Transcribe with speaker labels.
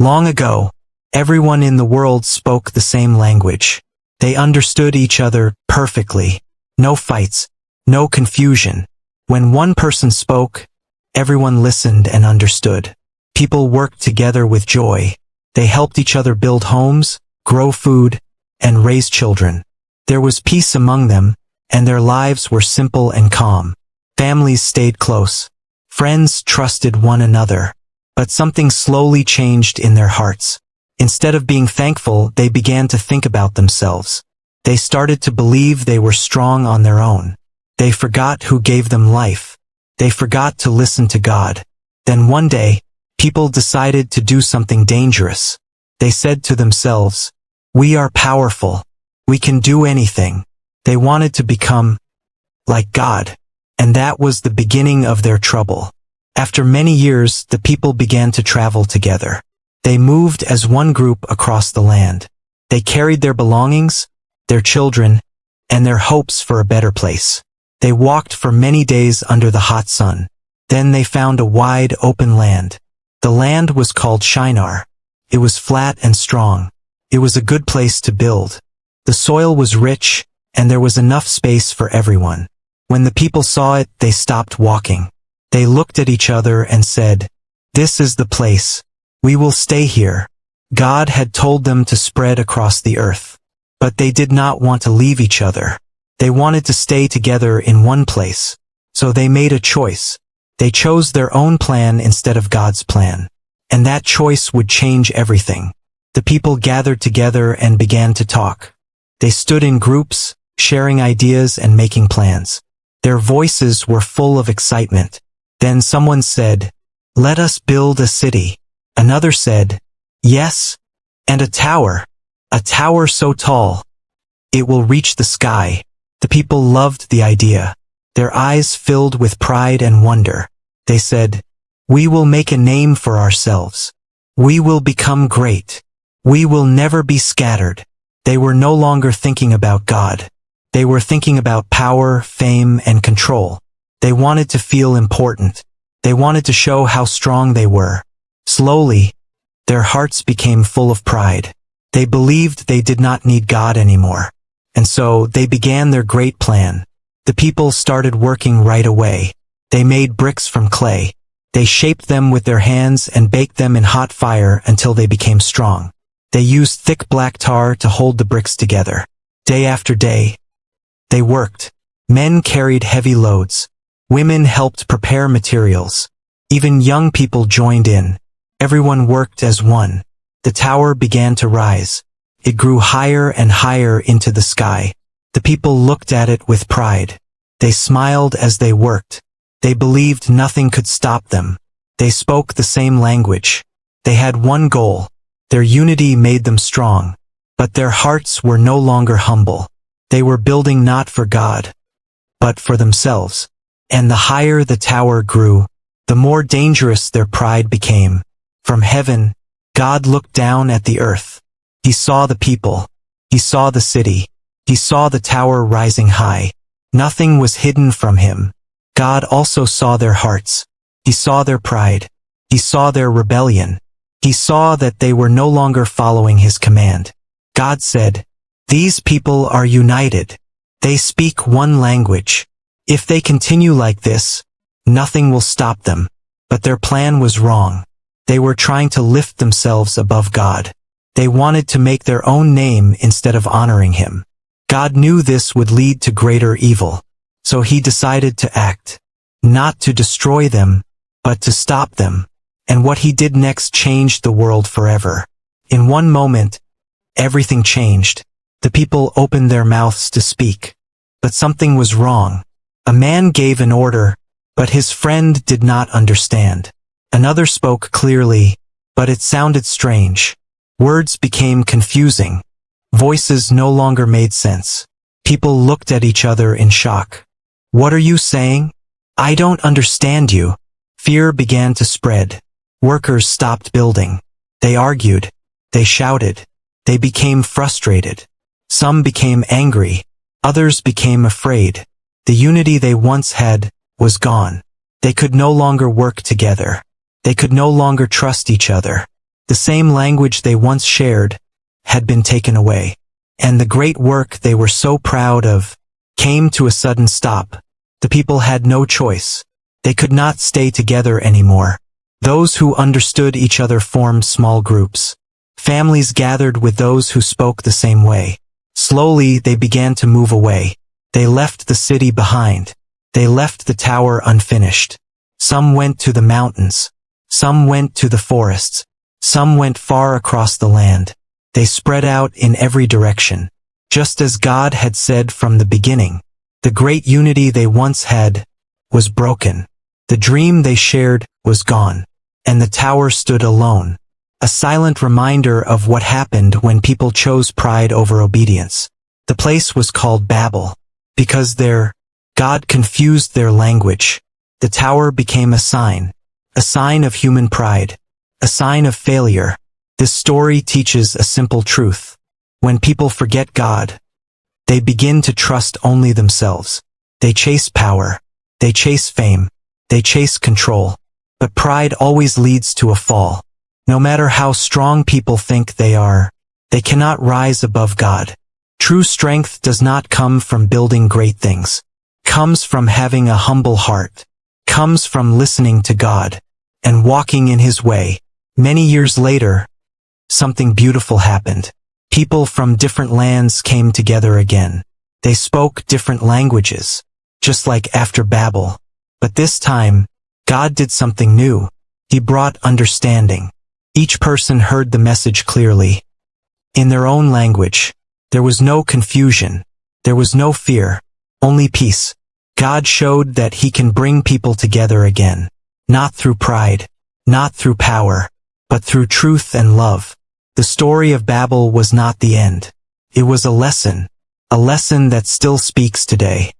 Speaker 1: Long ago, everyone in the world spoke the same language. They understood each other perfectly. No fights, no confusion. When one person spoke, everyone listened and understood. People worked together with joy. They helped each other build homes, grow food, and raise children. There was peace among them, and their lives were simple and calm. Families stayed close. Friends trusted one another. But something slowly changed in their hearts. Instead of being thankful, they began to think about themselves. They started to believe they were strong on their own. They forgot who gave them life. They forgot to listen to God. Then one day, people decided to do something dangerous. They said to themselves, "We are powerful. We can do anything." They wanted to become like God. And that was the beginning of their trouble. After many years, the people began to travel together. They moved as one group across the land. They carried their belongings, their children, and their hopes for a better place. They walked for many days under the hot sun. Then they found a wide, open land. The land was called Shinar. It was flat and strong. It was a good place to build. The soil was rich, and there was enough space for everyone. When the people saw it, they stopped walking. They looked at each other and said, "This is the place. We will stay here." God had told them to spread across the earth. But they did not want to leave each other. They wanted to stay together in one place. So they made a choice. They chose their own plan instead of God's plan. And that choice would change everything. The people gathered together and began to talk. They stood in groups, sharing ideas and making plans. Their voices were full of excitement. Then someone said, "Let us build a city." Another said, "Yes, and a tower so tall, it will reach the sky." The people loved the idea. Their eyes filled with pride and wonder. They said, "We will make a name for ourselves. We will become great. We will never be scattered." They were no longer thinking about God. They were thinking about power, fame, and control. They wanted to feel important. They wanted to show how strong they were. Slowly, their hearts became full of pride. They believed they did not need God anymore. And so they began their great plan. The people started working right away. They made bricks from clay. They shaped them with their hands and baked them in hot fire until they became strong. They used thick black tar to hold the bricks together. Day after day, they worked. Men carried heavy loads. Women helped prepare materials. Even young people joined in. Everyone worked as one. The tower began to rise. It grew higher and higher into the sky. The people looked at it with pride. They smiled as they worked. They believed nothing could stop them. They spoke the same language. They had one goal. Their unity made them strong. But their hearts were no longer humble. They were building not for God, but for themselves. And the higher the tower grew, the more dangerous their pride became. From heaven, God looked down at the earth. He saw the people. He saw the city. He saw the tower rising high. Nothing was hidden from him. God also saw their hearts. He saw their pride. He saw their rebellion. He saw that they were no longer following his command. God said, "These people are united. They speak one language. If they continue like this, nothing will stop them." But their plan was wrong. They were trying to lift themselves above God. They wanted to make their own name instead of honoring him. God knew this would lead to greater evil. So he decided to act. Not to destroy them, but to stop them. And what he did next changed the world forever. In one moment, everything changed. The people opened their mouths to speak. But something was wrong. A man gave an order, but his friend did not understand. Another spoke clearly, but it sounded strange. Words became confusing. Voices no longer made sense. People looked at each other in shock. "What are you saying? I don't understand you." Fear began to spread. Workers stopped building. They argued. They shouted. They became frustrated. Some became angry. Others became afraid. The unity they once had was gone. They could no longer work together. They could no longer trust each other. The same language they once shared had been taken away. And the great work they were so proud of came to a sudden stop. The people had no choice. They could not stay together anymore. Those who understood each other formed small groups. Families gathered with those who spoke the same way. Slowly they began to move away. They left the city behind. They left the tower unfinished. Some went to the mountains. Some went to the forests. Some went far across the land. They spread out in every direction. Just as God had said from the beginning, the great unity they once had was broken. The dream they shared was gone. And the tower stood alone. A silent reminder of what happened when people chose pride over obedience. The place was called Babel, because God confused their language. The tower became a sign of human pride, a sign of failure. This story teaches a simple truth. When people forget God, they begin to trust only themselves. They chase power, they chase fame, they chase control. But pride always leads to a fall. No matter how strong people think they are, they cannot rise above God. True strength does not come from building great things. Comes from having a humble heart. Comes from listening to God and walking in His way. Many years later, something beautiful happened. People from different lands came together again. They spoke different languages, just like after Babel. But this time, God did something new. He brought understanding. Each person heard the message clearly. In their own language, there was no confusion. There was no fear, only peace. God showed that He can bring people together again. Not through pride, not through power, but through truth and love. The story of Babel was not the end. It was a lesson that still speaks today.